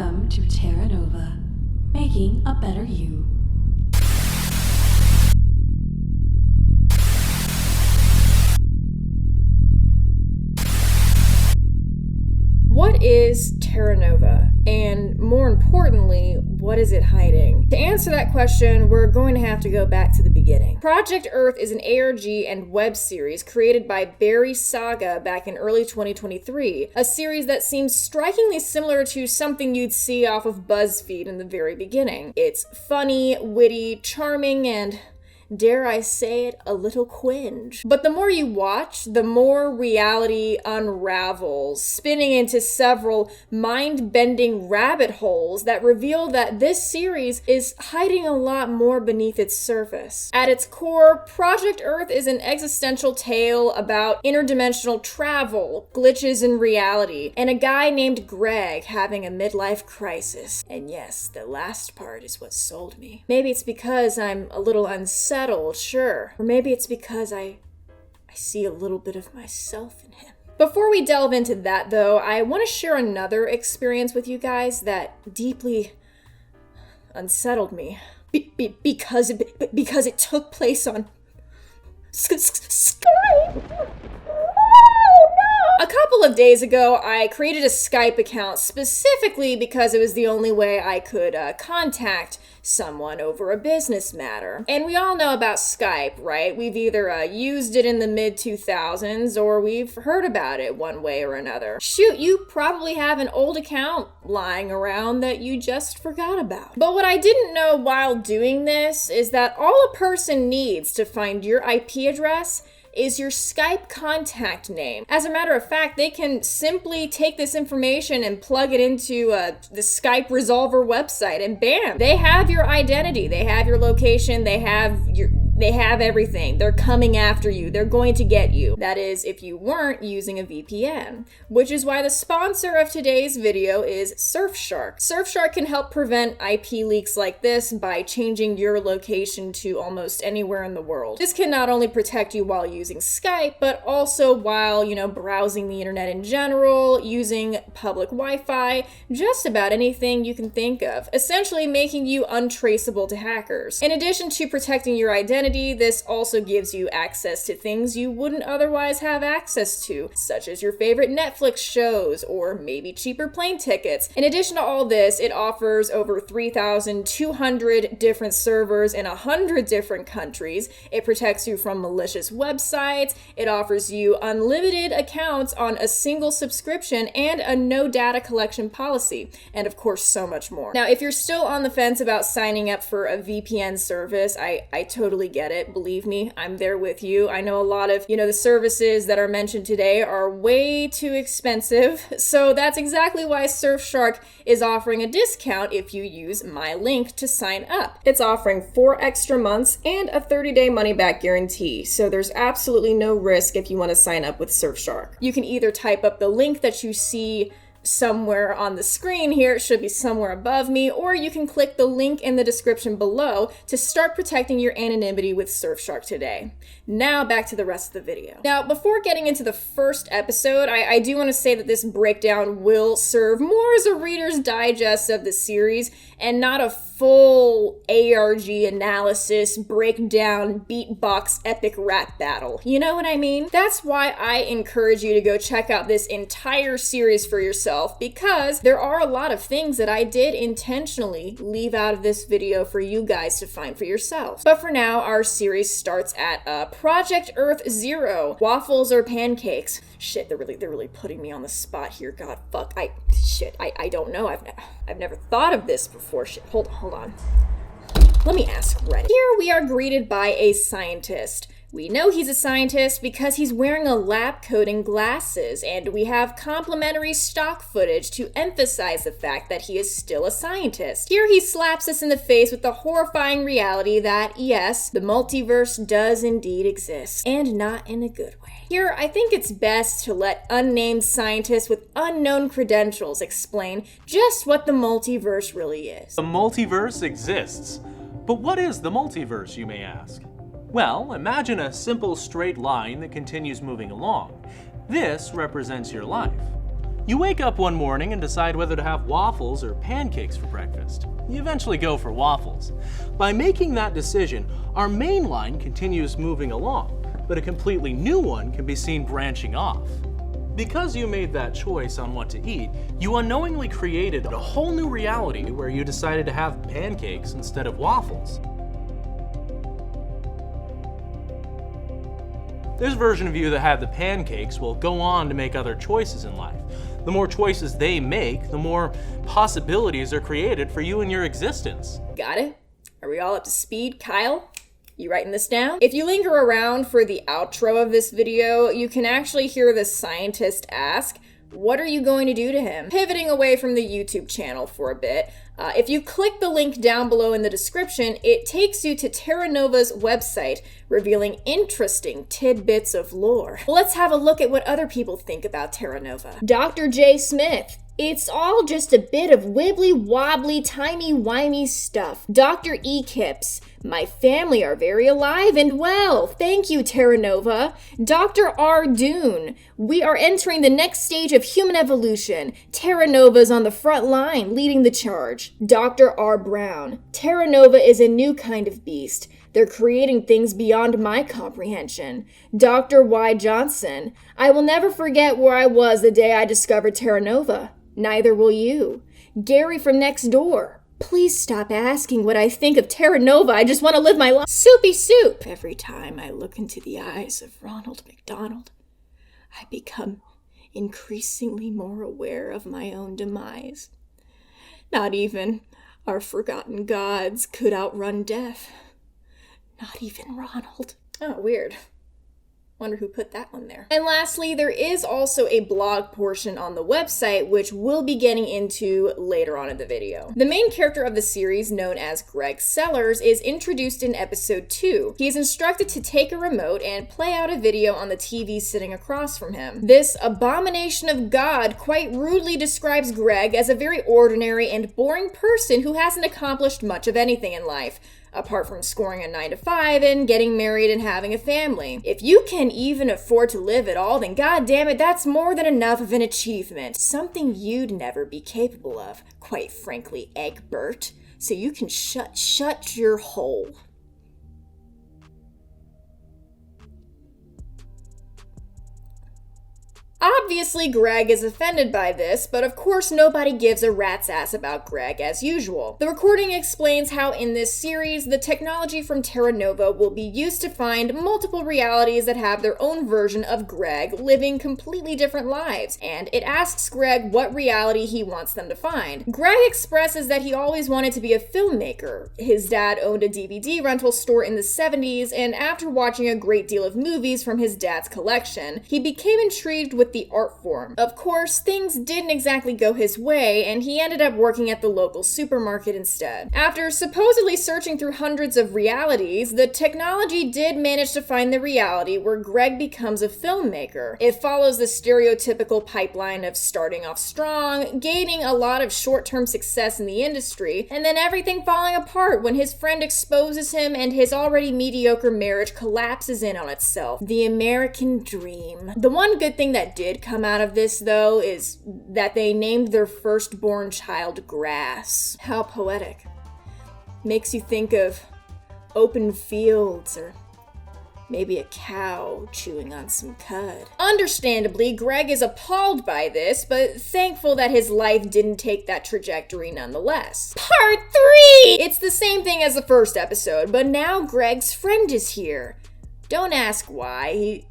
Welcome to Terra Nova, making a better you. What is Terra Nova? And more importantly, what is it hiding? To answer that question, we're going to have to go back to the beginning. Project Earth is an ARG and web series created by Barry Saga back in early 2023, a series that seems strikingly similar to something you'd see off of BuzzFeed in the very beginning. It's funny, witty, charming, and dare I say it, a little cringe. But the more you watch, the more reality unravels, spinning into several mind-bending rabbit holes that reveal that this series is hiding a lot more beneath its surface. At its core, Project Earth is an existential tale about interdimensional travel, glitches in reality, and a guy named Greg having a midlife crisis. And yes, the last part is what sold me. Maybe it's because I'm a little unsettled, sure. Or maybe it's because I see a little bit of myself in him. Before we delve into that, though, I want to share another experience with you guys that deeply unsettled me. Because it took place on Skype. A couple of days ago, I created a Skype account specifically because it was the only way I could contact someone over a business matter. And we all know about Skype, right? We've either used it in the mid-2000s or we've heard about it one way or another. Shoot, you probably have an old account lying around that you just forgot about. But what I didn't know while doing this is that all a person needs to find your IP address is your Skype contact name. As a matter of fact, they can simply take this information and plug it into the Skype Resolver website, and bam, they have your identity, they have your location, they have everything. They're coming after you. They're going to get you. That is, if you weren't using a VPN. Which is why the sponsor of today's video is Surfshark. Surfshark can help prevent IP leaks like this by changing your location to almost anywhere in the world. This can not only protect you while using Skype, but also while, browsing the internet in general, using public Wi-Fi, just about anything you can think of, essentially making you untraceable to hackers. In addition to protecting your identity, this also gives you access to things you wouldn't otherwise have access to, such as your favorite Netflix shows or maybe cheaper plane tickets. In addition to all this, it offers over 3,200 different servers in 100 different countries. It protects you from malicious websites. It offers you unlimited accounts on a single subscription and a no data collection policy, and of course so much more. Now, if you're still on the fence about signing up for a VPN service, I totally get it. Believe me, I'm there with you. I know a lot of, the services that are mentioned today are way too expensive. So that's exactly why Surfshark is offering a discount if you use my link to sign up. It's offering 4 extra months and a 30-day money-back guarantee. So there's absolutely no risk if you want to sign up with Surfshark. You can either type up the link that you see somewhere on the screen here, it should be somewhere above me, or you can click the link in the description below to start protecting your anonymity with Surfshark today. Now back to the rest of the video. Now, before getting into the first episode, I do want to say that this breakdown will serve more as a reader's digest of the series and not a full ARG analysis, breakdown, beatbox, epic rap battle. You know what I mean? That's why I encourage you to go check out this entire series for yourself, because there are a lot of things that I did intentionally leave out of this video for you guys to find for yourself. But for now, our series starts at Project Earth 0, waffles or pancakes. Shit, they're really putting me on the spot here. God, fuck, I don't know. I've never thought of this before. Shit, hold on. Let me ask Reddit. Here we are greeted by a scientist. We know he's a scientist because he's wearing a lab coat and glasses, and we have complimentary stock footage to emphasize the fact that he is still a scientist. Here he slaps us in the face with the horrifying reality that, yes, the multiverse does indeed exist, and not in a good way. Here, I think it's best to let unnamed scientists with unknown credentials explain just what the multiverse really is. The multiverse exists. But what is the multiverse, you may ask? Well, imagine a simple straight line that continues moving along. This represents your life. You wake up one morning and decide whether to have waffles or pancakes for breakfast. You eventually go for waffles. By making that decision, our main line continues moving along, but a completely new one can be seen branching off. Because you made that choice on what to eat, you unknowingly created a whole new reality where you decided to have pancakes instead of waffles. This version of you that had the pancakes will go on to make other choices in life. The more choices they make, the more possibilities are created for you in your existence. Got it? Are we all up to speed, Kyle? You writing this down? If you linger around for the outro of this video, you can actually hear the scientist ask, what are you going to do to him? Pivoting away from the YouTube channel for a bit, if you click the link down below in the description, it takes you to Terra Nova's website, revealing interesting tidbits of lore. Let's have a look at what other people think about Terra Nova. Dr. J. Smith. It's all just a bit of wibbly-wobbly, timey-wimey stuff. Dr. E. Kips. My family are very alive and well. Thank you, Terra Nova. Dr. R. Dune. We are entering the next stage of human evolution. Terra Nova's on the front line, leading the charge. Dr. R. Brown. Terra Nova is a new kind of beast. They're creating things beyond my comprehension. Dr. Y. Johnson. I will never forget where I was the day I discovered Terra Nova. Neither will you. Gary from next door. Please stop asking what I think of Terra Nova. I just want to live my life. Soupy soup. Every time I look into the eyes of Ronald McDonald, I become increasingly more aware of my own demise. Not even our forgotten gods could outrun death. Not even Ronald. Oh, weird. Wonder who put that one there. And lastly, there is also a blog portion on the website, which we'll be getting into later on in the video. The main character of the series, known as Greg Sellers, is introduced in episode 2. He is instructed to take a remote and play out a video on the TV sitting across from him. This abomination of God quite rudely describes Greg as a very ordinary and boring person who hasn't accomplished much of anything in life, apart from scoring a 9-to-5 and getting married and having a family. If you can even afford to live at all, then goddammit, that's more than enough of an achievement. Something you'd never be capable of, quite frankly, Egbert. So you can shut your hole. Obviously, Greg is offended by this, but of course nobody gives a rat's ass about Greg as usual. The recording explains how in this series, the technology from Terra Nova will be used to find multiple realities that have their own version of Greg living completely different lives, and it asks Greg what reality he wants them to find. Greg expresses that he always wanted to be a filmmaker. His dad owned a DVD rental store in the 70s, and after watching a great deal of movies from his dad's collection, he became intrigued with the art form. Of course, things didn't exactly go his way, and he ended up working at the local supermarket instead. After supposedly searching through hundreds of realities, the technology did manage to find the reality where Greg becomes a filmmaker. It follows the stereotypical pipeline of starting off strong, gaining a lot of short-term success in the industry, and then everything falling apart when his friend exposes him and his already mediocre marriage collapses in on itself. The American dream. The one good thing that did come out of this, though, is that they named their firstborn child Grass. How poetic. Makes you think of open fields or maybe a cow chewing on some cud. Understandably, Greg is appalled by this, but thankful that his life didn't take that trajectory nonetheless. Part 3! It's the same thing as the first episode, but now Greg's friend is here. Don't ask why.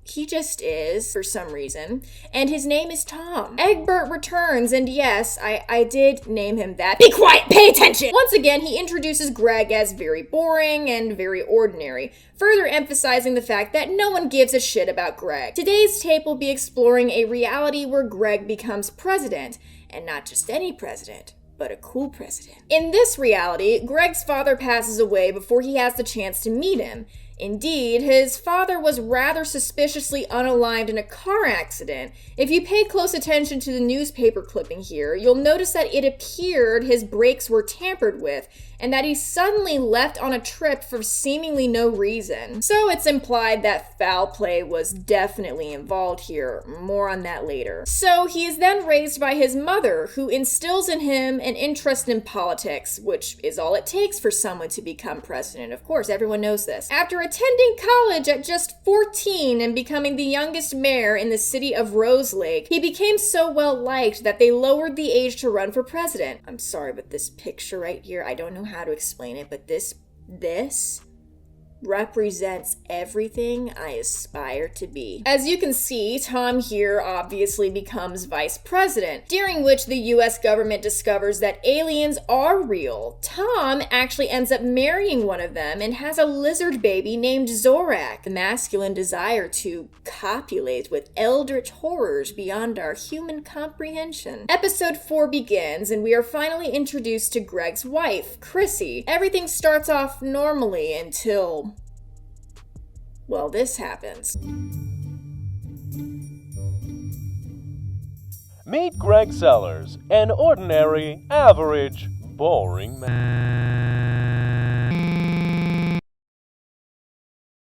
He just is, for some reason, and his name is Tom. Egbert returns, and yes, I did name him that. Be quiet! Pay attention! Once again, he introduces Greg as very boring and very ordinary, further emphasizing the fact that no one gives a shit about Greg. Today's tape will be exploring a reality where Greg becomes president, and not just any president, but a cool president. In this reality, Greg's father passes away before he has the chance to meet him. Indeed, his father was rather suspiciously unalive in a car accident. If you pay close attention to the newspaper clipping here, you'll notice that it appeared his brakes were tampered with, and that he suddenly left on a trip for seemingly no reason. So it's implied that foul play was definitely involved here. More on that later. So he is then raised by his mother, who instills in him an interest in politics, which is all it takes for someone to become president. Of course, everyone knows this. After attending college at just 14 and becoming the youngest mayor in the city of Rose Lake, he became so well liked that they lowered the age to run for president. I'm sorry, but this picture right here, I don't know how to explain it, but this represents everything I aspire to be. As you can see, Tom here obviously becomes vice president, during which the US government discovers that aliens are real. Tom actually ends up marrying one of them and has a lizard baby named Zorak, the masculine desire to copulate with eldritch horrors beyond our human comprehension. Episode 4 begins, and we are finally introduced to Greg's wife, Chrissy. Everything starts off normally until, well, this happens. Meet Greg Sellers, an ordinary, average, boring man.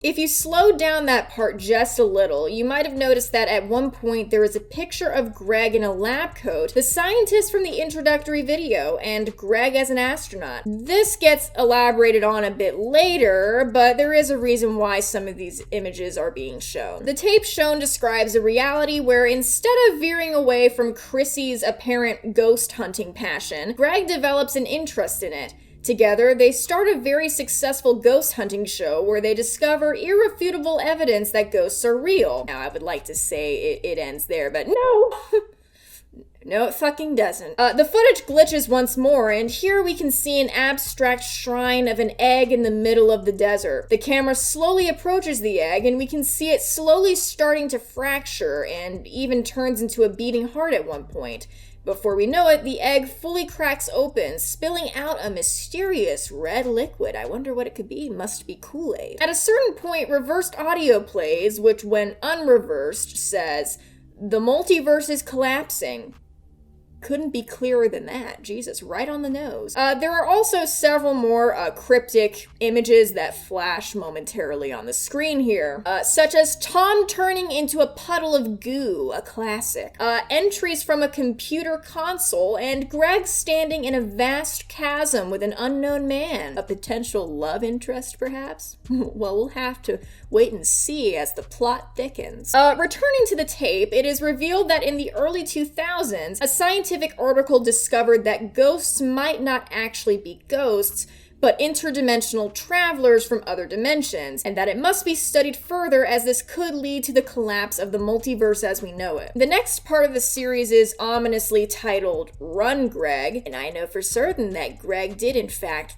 If you slow down that part just a little, you might have noticed that at one point there is a picture of Greg in a lab coat, the scientist from the introductory video, and Greg as an astronaut. This gets elaborated on a bit later, but there is a reason why some of these images are being shown. The tape shown describes a reality where instead of veering away from Chrissy's apparent ghost hunting passion, Greg develops an interest in it. Together, they start a very successful ghost hunting show where they discover irrefutable evidence that ghosts are real. Now, I would like to say it ends there, but no! No, it fucking doesn't. The footage glitches once more, and here we can see an abstract shrine of an egg in the middle of the desert. The camera slowly approaches the egg, and we can see it slowly starting to fracture, and even turns into a beating heart at one point. Before we know it, the egg fully cracks open, spilling out a mysterious red liquid. I wonder what it could be. Must be Kool-Aid. At a certain point, reversed audio plays, which when unreversed says, "The multiverse is collapsing." Couldn't be clearer than that. Jesus, right on the nose. There are also several more cryptic images that flash momentarily on the screen here, such as Tom turning into a puddle of goo, a classic, entries from a computer console, and Greg standing in a vast chasm with an unknown man, a potential love interest perhaps? Well, we'll have to wait and see as the plot thickens. Returning to the tape, it is revealed that in the early 2000s, a scientific article discovered that ghosts might not actually be ghosts, but interdimensional travelers from other dimensions, and that it must be studied further as this could lead to the collapse of the multiverse as we know it. The next part of the series is ominously titled Run, Greg, and I know for certain that Greg did in fact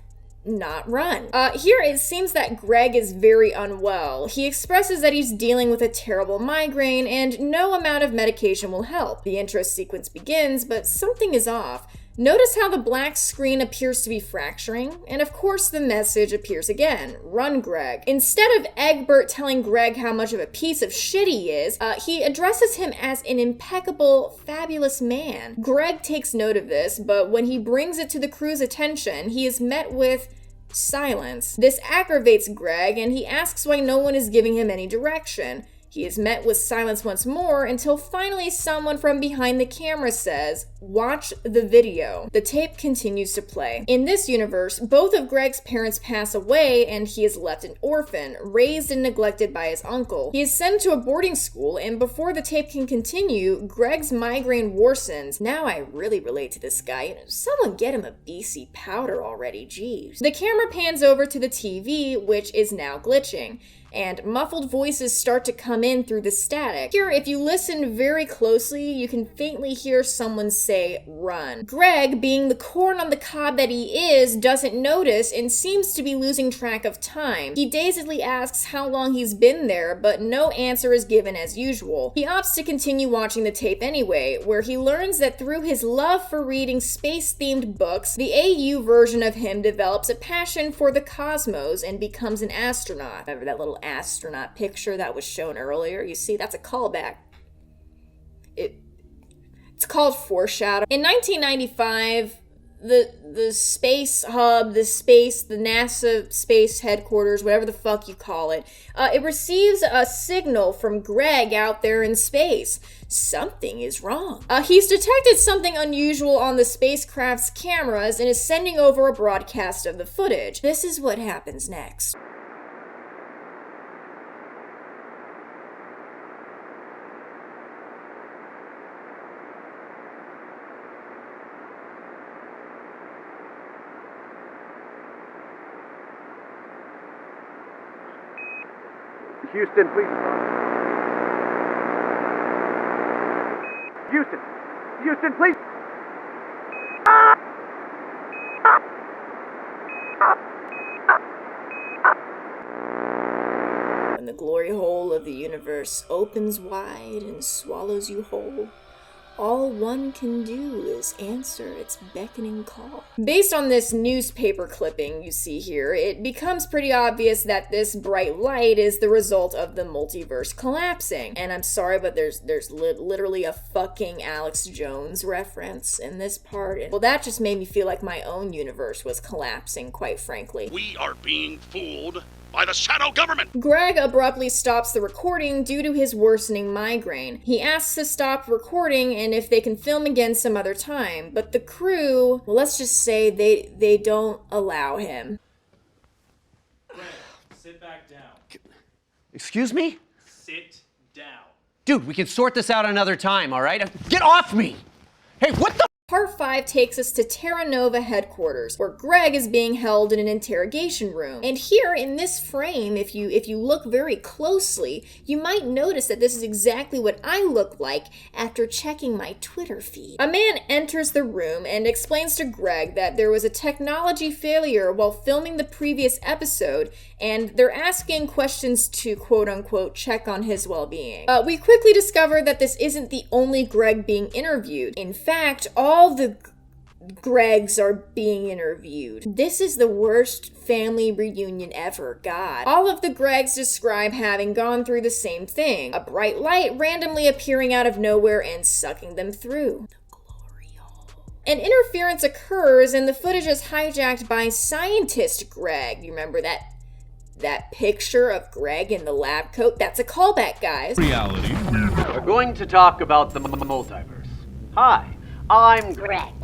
not run. Here it seems that Greg is very unwell. He expresses that he's dealing with a terrible migraine and no amount of medication will help. The intro sequence begins, but something is off. Notice how the black screen appears to be fracturing, and of course the message appears again, Run, Greg. Instead of Egbert telling Greg how much of a piece of shit he is, he addresses him as an impeccable, fabulous man. Greg takes note of this, but when he brings it to the crew's attention, he is met with silence. This aggravates Greg, and he asks why no one is giving him any direction. He is met with silence once more until finally someone from behind the camera says, "Watch the video." The tape continues to play. In this universe, both of Greg's parents pass away and he is left an orphan, raised and neglected by his uncle. He is sent to a boarding school, and before the tape can continue, Greg's migraine worsens. Now I really relate to this guy. Someone get him a BC powder already, jeez. The camera pans over to the TV, which is now glitching. and muffled voices start to come in through the static. Here, if you listen very closely, you can faintly hear someone say, "Run." Greg, being the corn on the cob that he is, doesn't notice and seems to be losing track of time. He dazedly asks how long he's been there, but no answer is given as usual. He opts to continue watching the tape anyway, where he learns that through his love for reading space-themed books, the AU version of him develops a passion for the cosmos and becomes an astronaut. Remember that little astronaut picture that was shown earlier? You see, that's a callback. It's called foreshadow. In 1995, the space hub, the NASA space headquarters, whatever the fuck you call it, it receives a signal from Greg out there in space. Something is wrong. He's detected something unusual on the spacecraft's cameras and is sending over a broadcast of the footage. This is what happens next. Houston, please. Houston, please. When the glory hole of the universe opens wide and swallows you whole, all one can do is answer its beckoning call. Based on this newspaper clipping you see here, it becomes pretty obvious that this bright light is the result of the multiverse collapsing. And I'm sorry, but there's literally a fucking Alex Jones reference in this part. Well, that just made me feel like my own universe was collapsing, quite frankly. We are being fooled by the shadow government! Greg abruptly stops the recording due to his worsening migraine. He asks to stop recording and if they can film again some other time, but the crew, well, let's just say they don't allow him. Greg, sit back down. Excuse me? Sit down. Dude, we can sort this out another time, all right? Get off me! Hey, what the? Part 5 takes us to Terra Nova headquarters, where Greg is being held in an interrogation room. And here in this frame, if you look very closely, you might notice that this is exactly what I look like after checking my Twitter feed. A man enters the room and explains to Greg that there was a technology failure while filming the previous episode, and they're asking questions to quote-unquote check on his well-being. We quickly discover that this isn't the only Greg being interviewed. In fact, all the Gregs are being interviewed. This is the worst family reunion ever, God. All of the Gregs describe having gone through the same thing. A bright light randomly appearing out of nowhere and sucking them through. The glory hole. An interference occurs and the footage is hijacked by scientist Greg. You remember that picture of Greg in the lab coat? That's a callback, guys. Reality. We're going to talk about the multiverse. Hi, I'm Greg.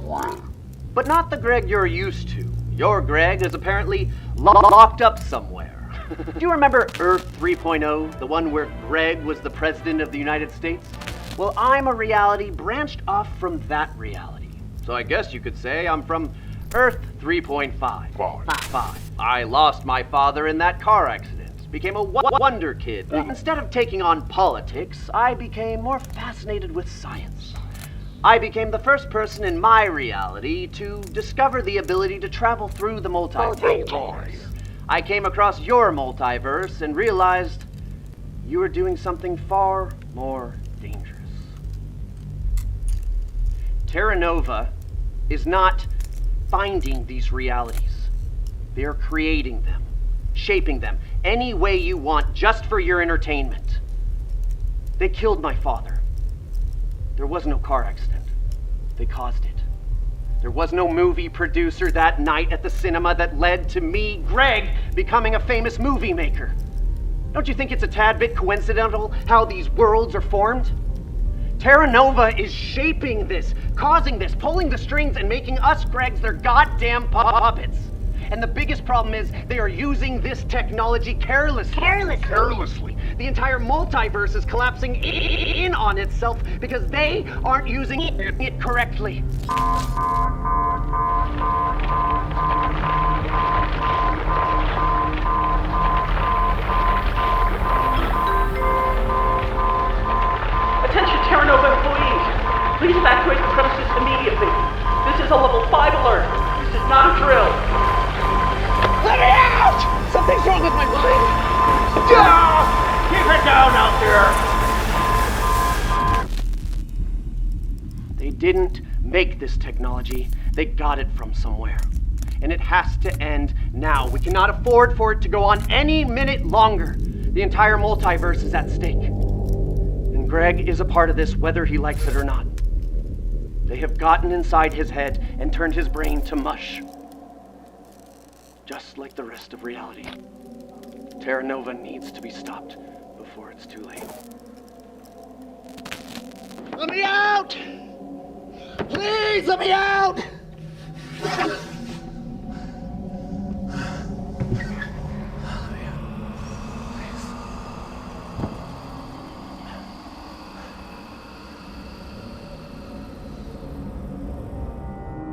But not the Greg you're used to. Your Greg is apparently locked up somewhere. Do you remember Earth 3.0, the one where Greg was the president of the United States? Well, I'm a reality branched off from that reality. So I guess you could say I'm from Earth 3.5. I lost my father in that car accident, became a wonder kid. Instead of taking on politics, I became more fascinated with science. I became the first person in my reality to discover the ability to travel through the multiverse. I came across your multiverse and realized you were doing something far more dangerous. Terra Nova is not finding these realities. They are creating them, shaping them any way you want just for your entertainment. They killed my father. There was no car accident. They caused it. There was no movie producer that night at the cinema that led to me, Greg, becoming a famous movie maker. Don't you think it's a tad bit coincidental how these worlds are formed? Terra Nova is shaping this, causing this, pulling the strings and making us Gregs their goddamn puppets. And the biggest problem is they are using this technology carelessly. The entire multiverse is collapsing in on itself because they aren't using it correctly. Terranova employees, please evacuate the premises immediately. This is a level 5 alert. This is not a drill. Let me out! Something's wrong with my mind. Keep it down out there. They didn't make this technology. They got it from somewhere. And it has to end now. We cannot afford for it to go on any minute longer. The entire multiverse is at stake. And Greg is a part of this, whether he likes it or not. They have gotten inside his head and turned his brain to mush. Just like the rest of reality. Terranova needs to be stopped before it's too late. Let me out! Please, let me out!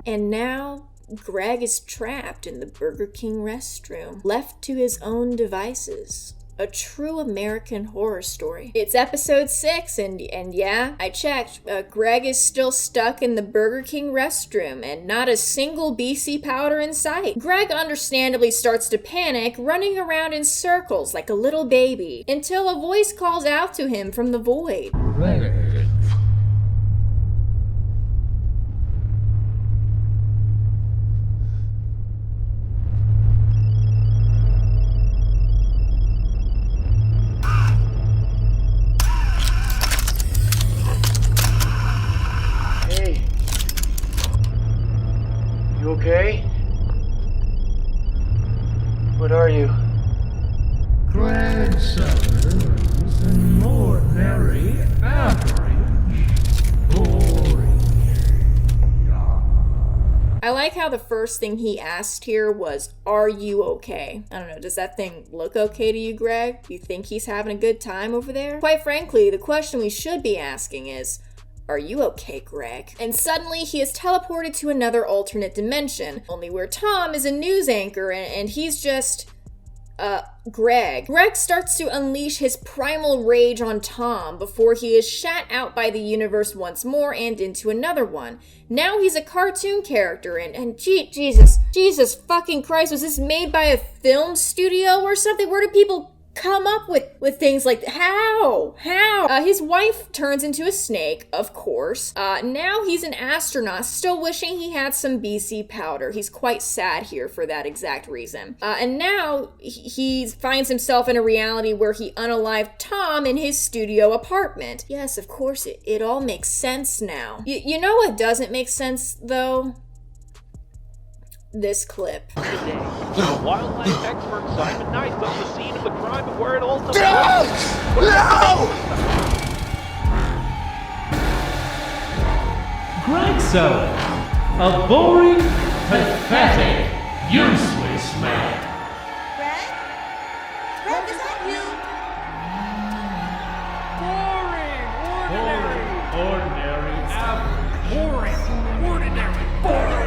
And now, Greg is trapped in the Burger King restroom, left to his own devices. A true American horror story. It's episode 6, and yeah, I checked. Greg is still stuck in the Burger King restroom, and not a single BC powder in sight. Greg understandably starts to panic, running around in circles like a little baby, until a voice calls out to him from the void. Okay? What are you? Greg Sellers, an ordinary, average, boring. I like how the first thing he asked here was, "Are you okay?" I don't know, does that thing look okay to you, Greg? Do you think he's having a good time over there? Quite frankly, the question we should be asking is, are you okay, Greg? And suddenly he is teleported to another alternate dimension, only where Tom is a news anchor and he's just, Greg. Greg starts to unleash his primal rage on Tom before he is shot out by the universe once more and into another one. Now he's a cartoon character and Jesus fucking Christ, was this made by a film studio or something? Where do people come up with things like that? How? His wife turns into a snake, of course. Now he's an astronaut, still wishing he had some BC powder. He's quite sad here for that exact reason. And now he finds himself in a reality where he unalived Tom in his studio apartment. Yes, of course, it all makes sense now. You know what doesn't make sense, though? This clip. Today, the wildlife expert Simon Knight's on the scene of the crime of where it all started. No! Greg Sellers, a boring, pathetic, useless man. Greg? Greg, is that you? Boring, ordinary, average. Boring, ordinary, boring.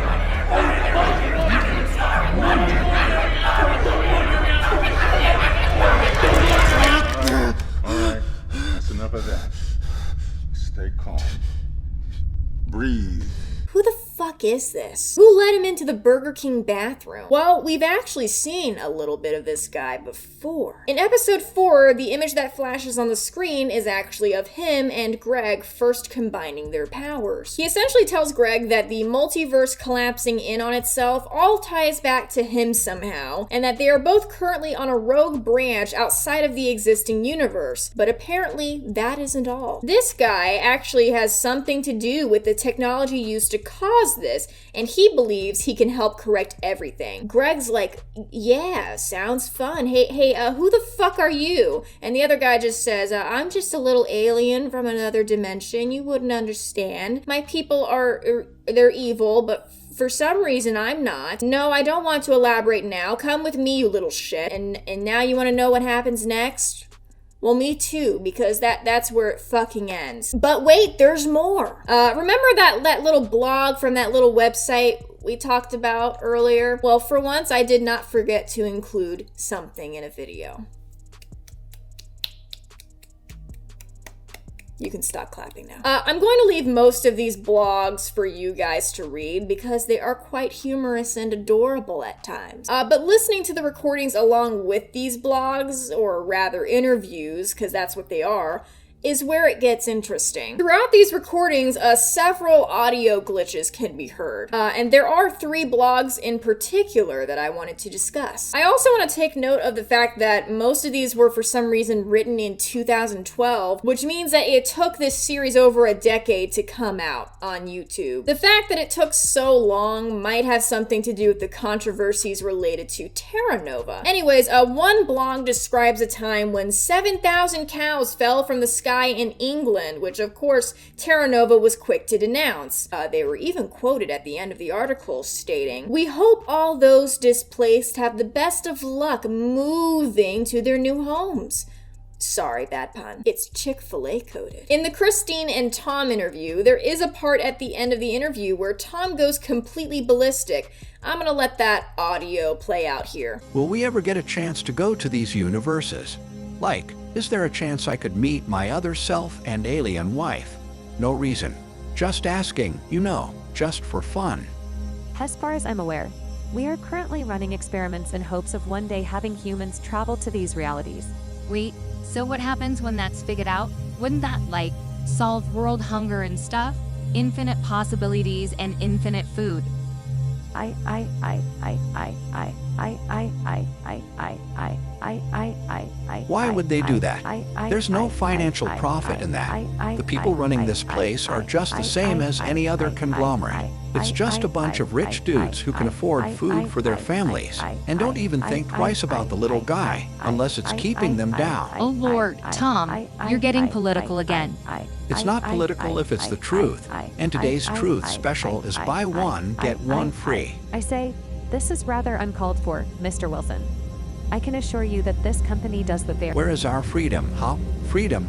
All right, that's enough of that. Stay calm. Breathe. Who the fuck is this? Who let him into the Burger King bathroom? Well, we've actually seen a little bit of this guy before. In episode 4, the image that flashes on the screen is actually of him and Greg first combining their powers. He essentially tells Greg that the multiverse collapsing in on itself all ties back to him somehow, and that they are both currently on a rogue branch outside of the existing universe. But apparently, that isn't all. This guy actually has something to do with the technology used to cause this, and he believes he can help correct everything. Greg's like, yeah, sounds fun. Hey, who the fuck are you? And the other guy just says, I'm just a little alien from another dimension. You wouldn't understand. My people they're evil, but for some reason, I'm not. No, I don't want to elaborate now. Come with me, you little shit. And now you want to know what happens next? Well, me too, because that's where it fucking ends. But wait, there's more. Remember that little blog from that little website we talked about earlier? Well, for once, I did not forget to include something in a video. You can stop clapping now. I'm going to leave most of these blogs for you guys to read because they are quite humorous and adorable at times. But listening to the recordings along with these blogs, or rather interviews, because that's what they are, is where it gets interesting. Throughout these recordings, several audio glitches can be heard, and there are 3 blogs in particular that I wanted to discuss. I also want to take note of the fact that most of these were for some reason written in 2012, which means that it took this series over a decade to come out on YouTube. The fact that it took so long might have something to do with the controversies related to Terra Nova. Anyways, one blog describes a time when 7,000 cows fell from the sky in England, which of course Terra Nova was quick to denounce. They were even quoted at the end of the article stating, "We hope all those displaced have the best of luck moving to their new homes." Sorry, bad pun. It's Chick-fil-A coded. In the Christine and Tom interview, there is a part at the end of the interview where Tom goes completely ballistic. I'm gonna let that audio play out here. Will we ever get a chance to go to these universes? Like, is there a chance I could meet my other self and alien wife? No reason. Just asking, just for fun. As far as I'm aware, we are currently running experiments in hopes of one day having humans travel to these realities. Wait, so what happens when that's figured out? Wouldn't that, solve world hunger and stuff? Infinite possibilities and infinite food. Why would they do that? There's no financial profit in that. The people running this place are just the same as any other conglomerate. It's just a bunch of rich dudes who can afford food for their families and don't even think twice about the little guy unless it's keeping them down. Oh Lord, Tom, you're getting political again. It's not political if it's the truth, and today's truth special is buy one, get one free. I say, this is rather uncalled for, Mr. Wilson. I can assure you that this company does the fair. Where is our freedom, huh? Freedom.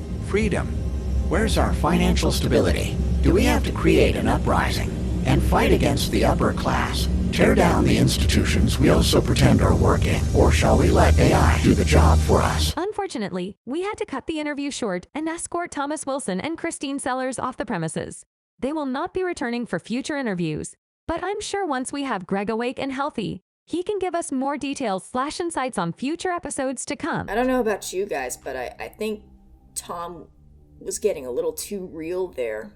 Where's our financial stability? Do we have to create an uprising and fight against the upper class? Tear down the institutions we also pretend are working, or shall we let AI do the job for us? Unfortunately, we had to cut the interview short and escort Thomas Wilson and Christine Sellers off the premises. They will not be returning for future interviews, but I'm sure once we have Greg awake and healthy, he can give us more details / insights on future episodes to come. I don't know about you guys, but I think Tom was getting a little too real there.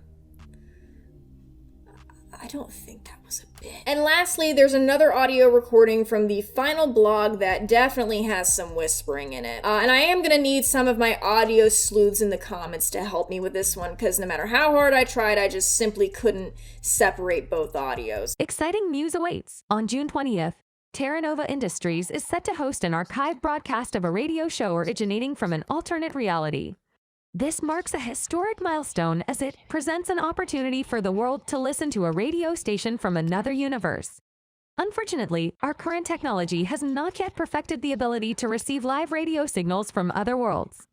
I don't think that was a bit. And lastly, there's another audio recording from the final blog that definitely has some whispering in it. And I am gonna need some of my audio sleuths in the comments to help me with this one, because no matter how hard I tried, I just simply couldn't separate both audios. Exciting news awaits. On June 20th, Terra Nova Industries is set to host an archive broadcast of a radio show originating from an alternate reality. This marks a historic milestone as it presents an opportunity for the world to listen to a radio station from another universe. Unfortunately, our current technology has not yet perfected the ability to receive live radio signals from other worlds.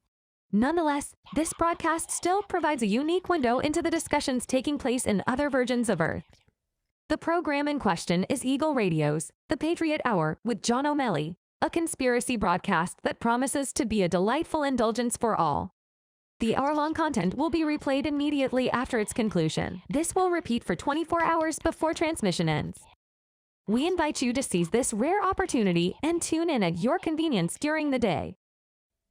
Nonetheless, this broadcast still provides a unique window into the discussions taking place in other versions of Earth. The program in question is Eagle Radio's The Patriot Hour with John O'Malley, a conspiracy broadcast that promises to be a delightful indulgence for all. The hour-long content will be replayed immediately after its conclusion. This will repeat for 24 hours before transmission ends. We invite you to seize this rare opportunity and tune in at your convenience during the day.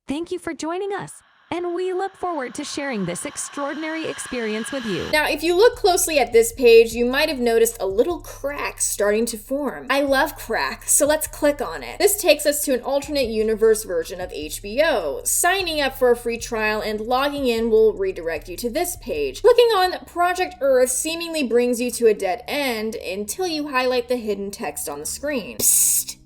Thank you for joining us, and we look forward to sharing this extraordinary experience with you. Now, if you look closely at this page, you might have noticed a little crack starting to form. I love crack, so let's click on it. This takes us to an alternate universe version of HBO. Signing up for a free trial and logging in will redirect you to this page. Clicking on Project Earth seemingly brings you to a dead end until you highlight the hidden text on the screen. Psst,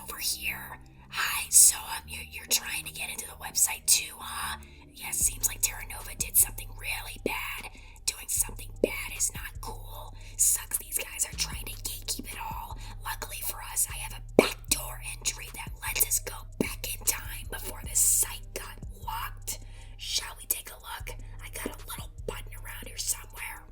over here. Hi, so you're trying to get into the website too, huh? Yeah, seems like Terra Nova did something really bad. Doing something bad is not cool. Sucks these guys are trying to gatekeep it all. Luckily for us, I have a backdoor entry that lets us go back in time before the site got locked. Shall we take a look? I got a little button around here somewhere.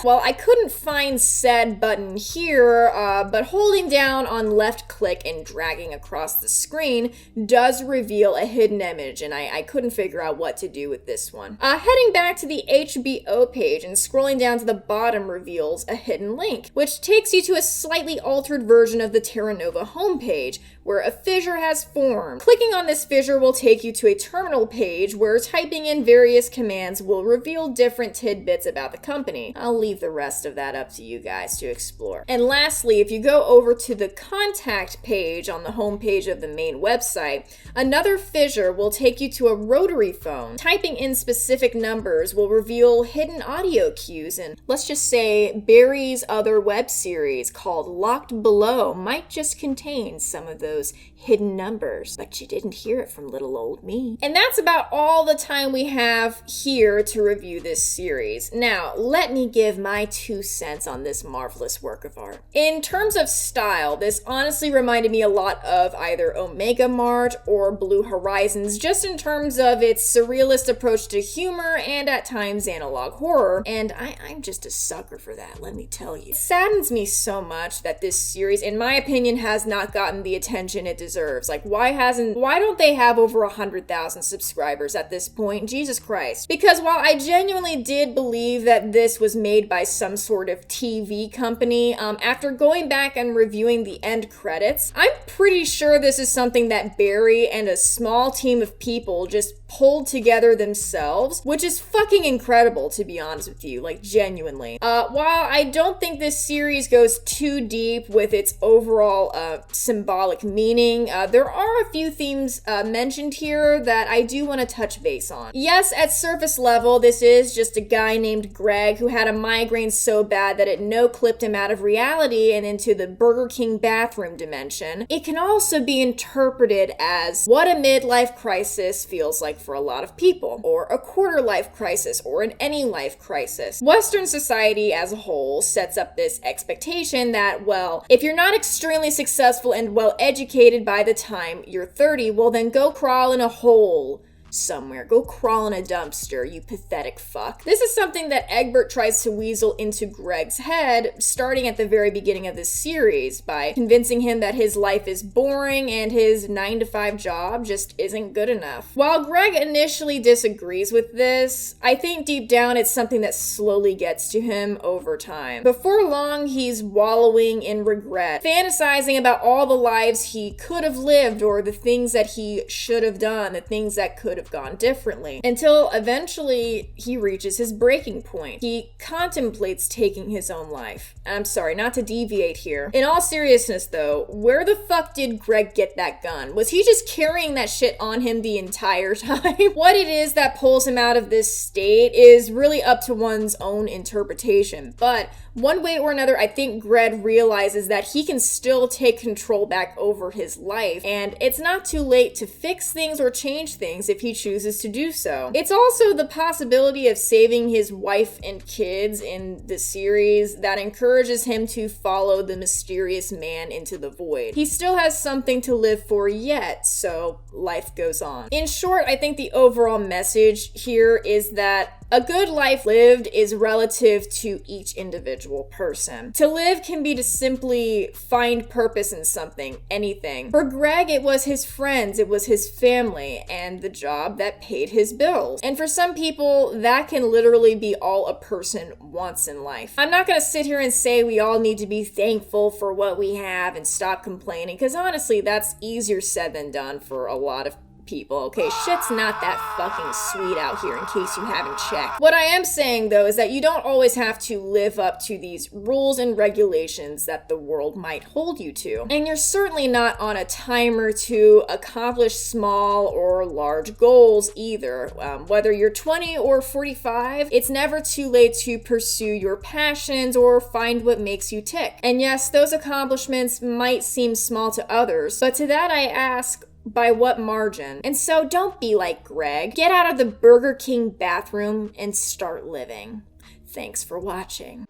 Well, I couldn't find said button here, but holding down on left click and dragging across the screen does reveal a hidden image, and I couldn't figure out what to do with this one. Heading back to the HBO page and scrolling down to the bottom reveals a hidden link, which takes you to a slightly altered version of the Terra Nova homepage, where a fissure has formed. Clicking on this fissure will take you to a terminal page where typing in various commands will reveal different tidbits about the company. I'll leave the rest of that up to you guys to explore. And lastly, if you go over to the contact page on the homepage of the main website, another fissure will take you to a rotary phone. Typing in specific numbers will reveal hidden audio cues, and let's just say Barry's other web series called Locked Below might just contain some of those hidden numbers, but you didn't hear it from little old me. And that's about all the time we have here to review this series. Now, let me give my 2 cents on this marvelous work of art. In terms of style, this honestly reminded me a lot of either Omega Mart or Blue Horizons, just in terms of its surrealist approach to humor and at times analog horror, and I'm just a sucker for that, let me tell you. It saddens me so much that this series, in my opinion, has not gotten the attention it deserves. Like, why don't they have over 100,000 subscribers at this point? Jesus Christ. Because while I genuinely did believe that this was made by some sort of TV company, after going back and reviewing the end credits, I'm pretty sure this is something that Barry and a small team of people just pulled together themselves, which is fucking incredible, to be honest with you, like, genuinely. While I don't think this series goes too deep with its overall symbolic meaning, there are a few themes mentioned here that I do want to touch base on. Yes, at surface level, this is just a guy named Greg who had a migraine so bad that it no-clipped him out of reality and into the Burger King bathroom dimension. It can also be interpreted as what a midlife crisis feels like for a lot of people, or a quarter-life crisis, or an any-life crisis. Western society as a whole sets up this expectation that, well, if you're not extremely successful and well-educated by the time you're 30, well then go crawl in a hole somewhere. Go crawl in a dumpster, you pathetic fuck. This is something that Egbert tries to weasel into Greg's head, starting at the very beginning of this series, by convincing him that his life is boring and his 9-to-5 job just isn't good enough. While Greg initially disagrees with this, I think deep down it's something that slowly gets to him over time. Before long, he's wallowing in regret, fantasizing about all the lives he could have lived, or the things that he should have done, the things that could have gone differently, until eventually he reaches his breaking point. He contemplates taking his own life. I'm sorry, not to deviate here. In all seriousness though, where the fuck did Greg get that gun? Was he just carrying that shit on him the entire time? What it is that pulls him out of this state is really up to one's own interpretation, but one way or another, I think Greg realizes that he can still take control back over his life, and it's not too late to fix things or change things if he chooses to do so. It's also the possibility of saving his wife and kids in the series that encourages him to follow the mysterious man into the void. He still has something to live for yet, so life goes on. In short, I think the overall message here is that a good life lived is relative to each individual person. To live can be to simply find purpose in something, anything. For Greg, it was his friends, it was his family, and the job that paid his bills. And for some people, that can literally be all a person wants in life. I'm not gonna sit here and say we all need to be thankful for what we have and stop complaining, because honestly, that's easier said than done for a lot of people, okay? Shit's not that fucking sweet out here, in case you haven't checked. What I am saying, though, is that you don't always have to live up to these rules and regulations that the world might hold you to. And you're certainly not on a timer to accomplish small or large goals either. Whether you're 20 or 45, it's never too late to pursue your passions or find what makes you tick. And yes, those accomplishments might seem small to others, but to that I ask, by what margin? And so don't be like Greg. Get out of the Burger King bathroom and start living. Thanks for watching.